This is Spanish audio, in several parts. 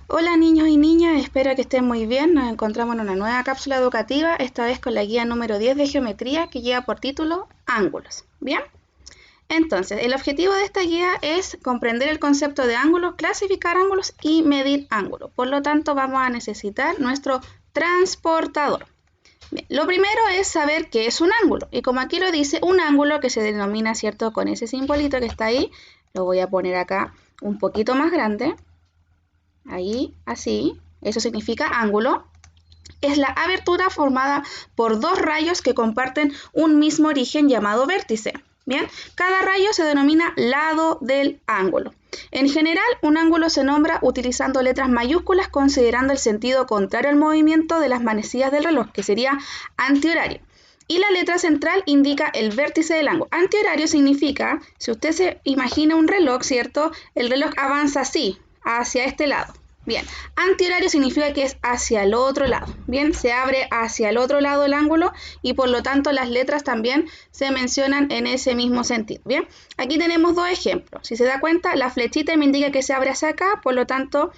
Hola niños y niñas, espero que estén muy bien. Nos encontramos en una nueva cápsula educativa, esta vez con la guía número 10 de geometría que lleva por título Ángulos. ¿Bien? Entonces, el objetivo de esta guía es comprender el concepto de ángulos, clasificar ángulos y medir ángulos. Por lo tanto, vamos a necesitar nuestro transportador. Bien, lo primero es saber qué es un ángulo. Y como aquí lo dice, un ángulo que se denomina, ¿cierto?, con ese simbolito que está ahí, lo voy a poner acá un poquito más grande. Ahí, así, eso significa ángulo. Es la abertura formada por dos rayos que comparten un mismo origen llamado vértice. Bien, cada rayo se denomina lado del ángulo. En general, un ángulo se nombra utilizando letras mayúsculas considerando el sentido contrario al movimiento de las manecillas del reloj, que sería antihorario. Y la letra central indica el vértice del ángulo. Antihorario significa, si usted se imagina un reloj, ¿cierto? El reloj avanza así, hacia este lado. Bien, antihorario significa que es hacia el otro lado. Bien, se abre hacia el otro lado el ángulo y por lo tanto las letras también se mencionan en ese mismo sentido. Bien, aquí tenemos dos ejemplos. Si se da cuenta, la flechita me indica que se abre hacia acá, por lo tanto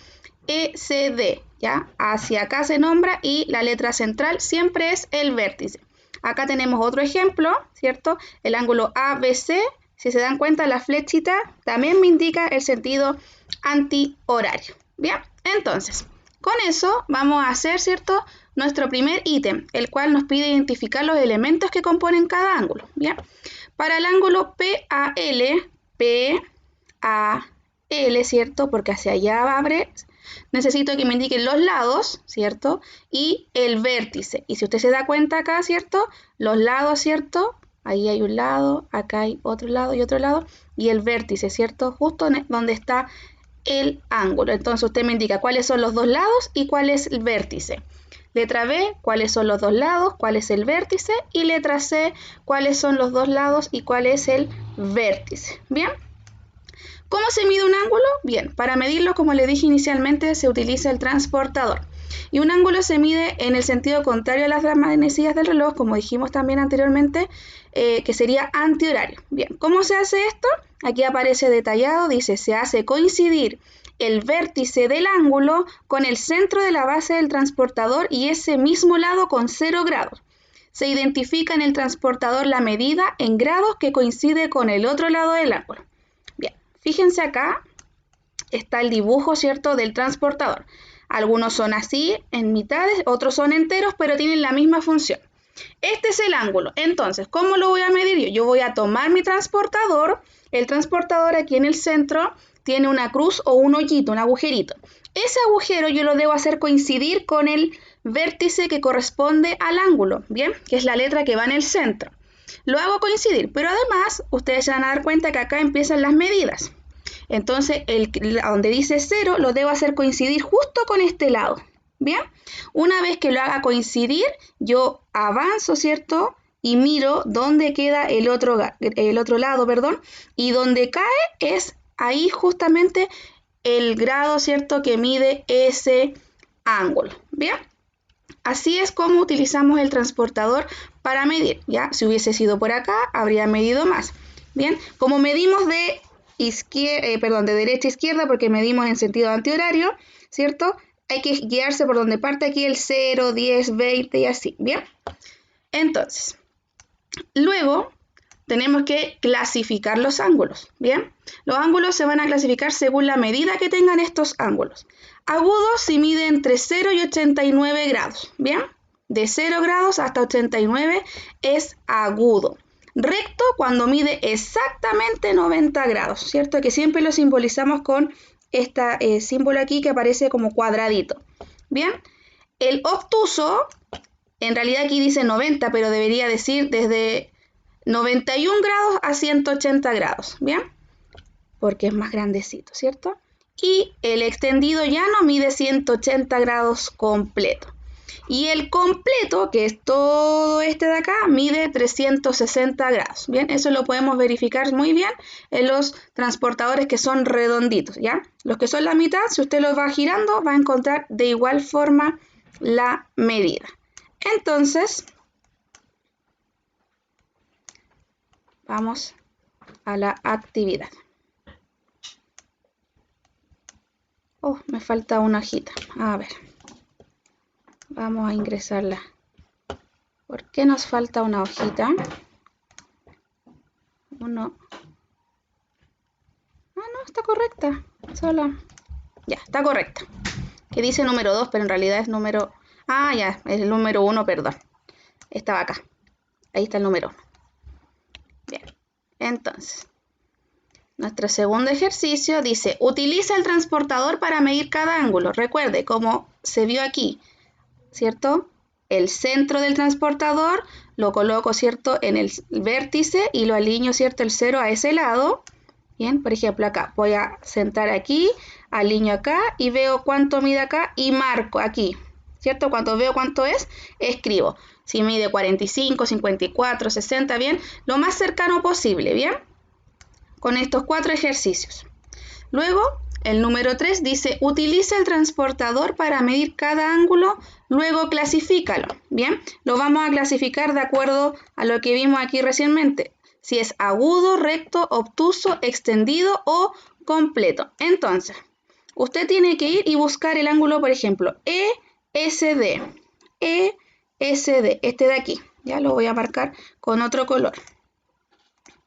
ECD, ¿ya? Hacia acá se nombra y la letra central siempre es el vértice. Acá tenemos otro ejemplo, ¿cierto? El ángulo ABC. Si se dan cuenta, la flechita también me indica el sentido antihorario. Bien, entonces, con eso vamos a hacer, ¿cierto?, nuestro primer ítem, el cual nos pide identificar los elementos que componen cada ángulo. Bien, para el ángulo PAL, ¿cierto?, porque hacia allá abre, necesito que me indiquen los lados, ¿cierto?, y el vértice. Y si usted se da cuenta acá, ¿cierto?, los lados, ¿cierto?, ahí hay un lado, acá hay otro lado y otro lado, y el vértice, ¿cierto?, justo donde está el ángulo. Entonces usted me indica cuáles son los dos lados y cuál es el vértice. Letra B, cuáles son los dos lados, cuál es el vértice. Y letra C, cuáles son los dos lados y cuál es el vértice. Bien. ¿Cómo se mide un ángulo? Bien, para medirlo, como le dije inicialmente, se utiliza el transportador. Y un ángulo se mide en el sentido contrario a las manecillas del reloj, como dijimos también anteriormente, que sería antihorario. Bien, ¿cómo se hace esto? Aquí aparece detallado, dice, se hace coincidir el vértice del ángulo con el centro de la base del transportador y ese mismo lado con 0 grados. Se identifica en el transportador la medida en grados que coincide con el otro lado del ángulo. Bien, fíjense acá, está el dibujo, ¿cierto?, del transportador. Algunos son así, en mitades, otros son enteros, pero tienen la misma función. Este es el ángulo. Entonces, ¿cómo lo voy a medir yo? Yo voy a tomar mi transportador. El transportador aquí en el centro tiene una cruz o un hoyito, un agujerito. Ese agujero yo lo debo hacer coincidir con el vértice que corresponde al ángulo, ¿bien? Que es la letra que va en el centro. Lo hago coincidir, pero además ustedes se van a dar cuenta que acá empiezan las medidas. Entonces, donde dice 0 lo debo hacer coincidir justo con este lado. Bien, una vez que lo haga coincidir, yo avanzo, ¿cierto? Y miro dónde queda el otro lado, perdón, y donde cae es ahí justamente el grado, ¿cierto?, que mide ese ángulo. Bien, así es como utilizamos el transportador para medir. Ya, si hubiese sido por acá, habría medido más. Bien, como medimos de derecha a izquierda, porque medimos en sentido antihorario, ¿cierto? Hay que guiarse por donde parte aquí el 0, 10, 20 y así, ¿bien? Entonces, luego tenemos que clasificar los ángulos, ¿bien? Los ángulos se van a clasificar según la medida que tengan estos ángulos. Agudo si mide entre 0 y 89 grados, ¿bien? De 0 grados hasta 89 es agudo. Recto cuando mide exactamente 90 grados, ¿cierto? Que siempre lo simbolizamos con este símbolo aquí que aparece como cuadradito, ¿bien? El obtuso, en realidad aquí dice 90, pero debería decir desde 91 grados a 180 grados, ¿bien? Porque es más grandecito, ¿cierto? Y el extendido llano mide 180 grados completo. Y el completo, que es todo este de acá, mide 360 grados. Bien, eso lo podemos verificar muy bien en los transportadores que son redonditos, ¿ya? Los que son la mitad, si usted los va girando, va a encontrar de igual forma la medida. Entonces, vamos a la actividad. Oh, me falta una hojita. A ver. Vamos a ingresarla. ¿Por qué nos falta una hojita? Uno. Ah, no, está correcta. Sola. Ya, está correcta. Que dice número 2, pero en realidad es número... Ah, ya, es el número 1, perdón. Estaba acá. Ahí está el número 1. Bien. Entonces, nuestro segundo ejercicio dice, utiliza el transportador para medir cada ángulo. Recuerde, como se vio aquí, ¿cierto? El centro del transportador lo coloco, ¿cierto?, en el vértice y lo alineo, ¿cierto?, el 0 a ese lado. Bien, por ejemplo, acá voy a sentar aquí, alineo acá y veo cuánto mide acá y marco aquí, ¿cierto? Cuando veo cuánto es, escribo. Si mide 45, 54, 60, bien, lo más cercano posible, ¿bien? Con estos 4 ejercicios. Luego, el número 3 dice, utiliza el transportador para medir cada ángulo, luego clasifícalo, ¿bien? Lo vamos a clasificar de acuerdo a lo que vimos aquí recientemente. Si es agudo, recto, obtuso, extendido o completo. Entonces, usted tiene que ir y buscar el ángulo, por ejemplo, ESD. ESD, este de aquí. Ya lo voy a marcar con otro color.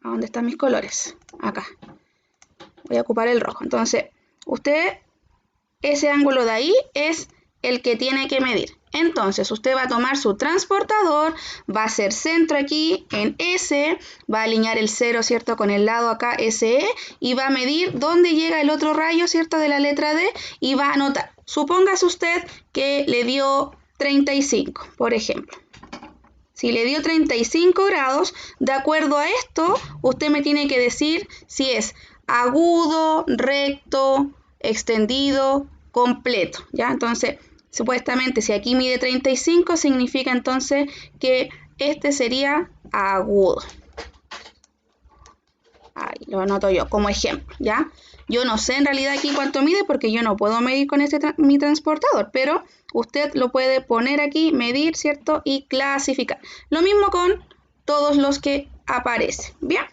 ¿A dónde están mis colores? Acá. Voy a ocupar el rojo. Entonces, usted, ese ángulo de ahí es el que tiene que medir. Entonces, usted va a tomar su transportador, va a hacer centro aquí en S, va a alinear el 0, ¿cierto?, con el lado acá SE y va a medir dónde llega el otro rayo, ¿cierto?, de la letra D y va a anotar. Supóngase usted que le dio 35, por ejemplo. Si le dio 35 grados, de acuerdo a esto, usted me tiene que decir si es agudo, recto, extendido, completo, ¿ya? Entonces, supuestamente, si aquí mide 35, significa entonces que este sería agudo. Ahí lo anoto yo como ejemplo, ¿ya? Yo no sé en realidad aquí cuánto mide porque yo no puedo medir con mi transportador, pero usted lo puede poner aquí, medir, ¿cierto? Y clasificar. Lo mismo con todos los que aparecen, ¿bien?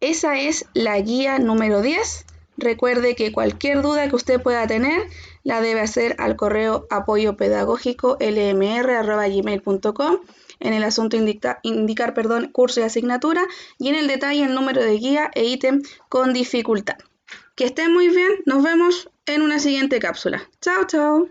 Esa es la guía número 10. Recuerde que cualquier duda que usted pueda tener la debe hacer al correo apoyopedagógico.lmr@gmail.com, en el asunto indicar curso y asignatura y en el detalle el número de guía e ítem con dificultad. Que estén muy bien, nos vemos en una siguiente cápsula. Chao, chao.